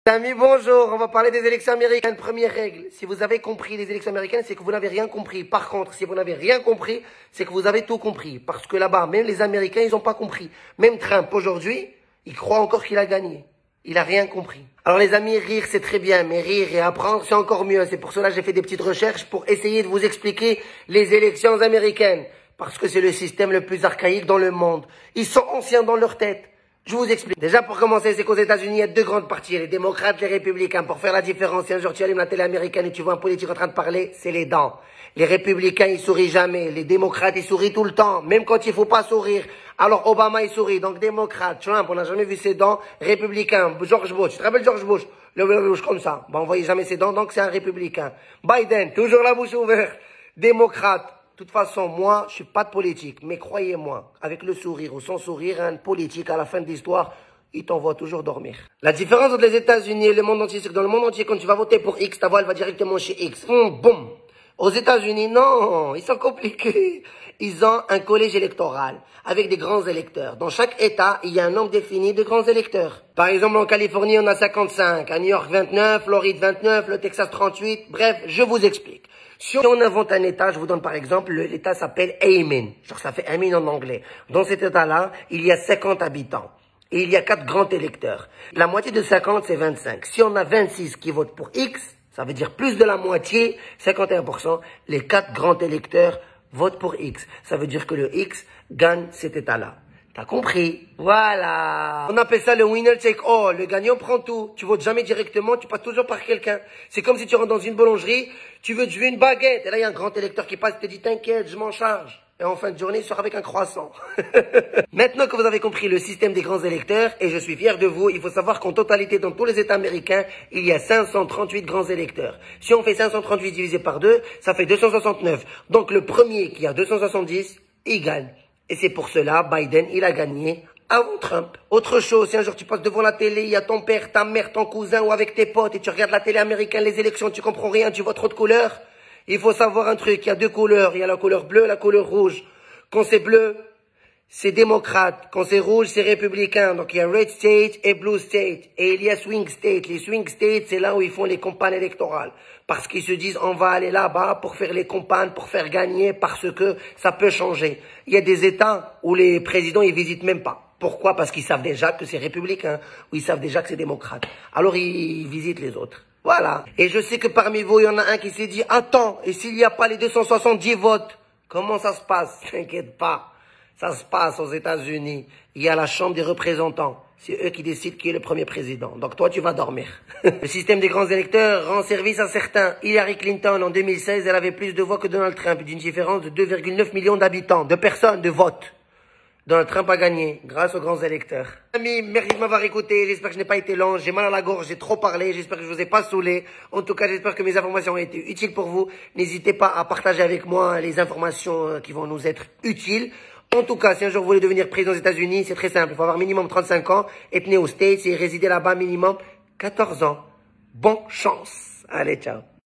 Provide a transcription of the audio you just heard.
Amis, bonjour, on va parler des élections américaines. Première règle, si vous avez compris les élections américaines, c'est que vous n'avez rien compris. Par contre, si vous n'avez rien compris, c'est que vous avez tout compris. Parce que là-bas, même les Américains, ils n'ont pas compris. Même Trump, aujourd'hui, il croit encore qu'il a gagné. Il a rien compris. Alors les amis, rire c'est très bien, mais rire et apprendre c'est encore mieux. C'est pour cela que j'ai fait des petites recherches pour essayer de vous expliquer les élections américaines. Parce que c'est le système le plus archaïque dans le monde. Ils sont anciens dans leur tête. Je vous explique. Déjà, pour commencer, c'est qu'aux États-Unis, il y a deux grandes parties, les démocrates, les républicains. Pour faire la différence, si un jour tu allumes la télé américaine et tu vois un politique en train de parler, c'est les dents. Les républicains, ils sourient jamais. Les démocrates, ils sourient tout le temps, même quand il faut pas sourire. Alors, Obama, il sourit. Donc, démocrate, Trump, on n'a jamais vu ses dents. Républicain, George Bush. Tu te rappelles George Bush? Le Bush comme ça. Bon, on voyait jamais ses dents, donc c'est un républicain. Biden, toujours la bouche ouverte. Démocrate. De toute façon, moi, je suis pas de politique, mais croyez-moi, avec le sourire ou sans sourire, un politique, à la fin de l'histoire, il t'envoie toujours dormir. La différence entre les États-Unis et le monde entier, c'est que dans le monde entier, quand tu vas voter pour X, ta voix, elle va directement chez X. Boum. Aux États-Unis, non, ils sont compliqués. Ils ont un collège électoral avec des grands électeurs. Dans chaque État, il y a un nombre défini de grands électeurs. Par exemple, en Californie, on a 55, à New York 29, Floride 29, le Texas 38. Bref, je vous explique. Si on invente un État, je vous donne par exemple, l'État s'appelle Amen. Genre ça fait Amen en anglais. Dans cet État-là, il y a 50 habitants. Et il y a 4 grands électeurs. La moitié de 50, c'est 25. Si on a 26 qui votent pour X, ça veut dire plus de la moitié, 51%, les 4 grands électeurs votent pour X. Ça veut dire que le X gagne cet État-là. T'as compris? Voilà. On appelle ça le winner take all. Le gagnant prend tout. Tu votes jamais directement, tu passes toujours par quelqu'un. C'est comme si tu rentres dans une boulangerie, tu veux te jouer une baguette. Et là, il y a un grand électeur qui passe et te dit, t'inquiète, je m'en charge. Et en fin de journée, il sera avec un croissant. Maintenant que vous avez compris le système des grands électeurs, et je suis fier de vous, il faut savoir qu'en totalité, dans tous les États américains, il y a 538 grands électeurs. Si on fait 538 divisé par 2, ça fait 269. Donc le premier qui a 270, il gagne. Et c'est pour cela, Biden, il a gagné avant Trump. Autre chose, si un jour tu passes devant la télé, il y a ton père, ta mère, ton cousin ou avec tes potes et tu regardes la télé américaine, les élections, tu comprends rien, tu vois trop de couleurs. Il faut savoir un truc, il y a 2 couleurs, il y a la couleur bleue et la couleur rouge. Quand c'est bleu, c'est démocrate. Quand c'est rouge, c'est républicain. Donc il y a red state et blue state. Et il y a swing state. Les swing states, c'est là où ils font les campagnes électorales. Parce qu'ils se disent, on va aller là-bas pour faire les campagnes, pour faire gagner, parce que ça peut changer. Il y a des États où les présidents, ils visitent même pas. Pourquoi? Parce qu'ils savent déjà que c'est républicain, ou ils savent déjà que c'est démocrate. Alors ils visitent les autres. Voilà. Et je sais que parmi vous, il y en a un qui s'est dit, attends, et s'il n'y a pas les 270 votes, comment ça se passe? T'inquiète pas. Ça se passe aux États-Unis. Il y a la Chambre des représentants. C'est eux qui décident qui est le premier président. Donc toi, tu vas dormir. Le système des grands électeurs rend service à certains. Hillary Clinton, en 2016, elle avait plus de voix que Donald Trump, d'une différence de 2,9 millions d'habitants, de personnes, de votes. Donald Trump a gagné grâce aux grands électeurs. Amis, merci de m'avoir écouté. J'espère que je n'ai pas été long. J'ai mal à la gorge, j'ai trop parlé. J'espère que je vous ai pas saoulé. En tout cas, j'espère que mes informations ont été utiles pour vous. N'hésitez pas à partager avec moi les informations qui vont nous être utiles. En tout cas, si un jour vous voulez devenir président aux États-Unis, c'est très simple. Il faut avoir minimum 35 ans, être né aux States et résider là-bas minimum 14 ans. Bonne chance. Allez, ciao.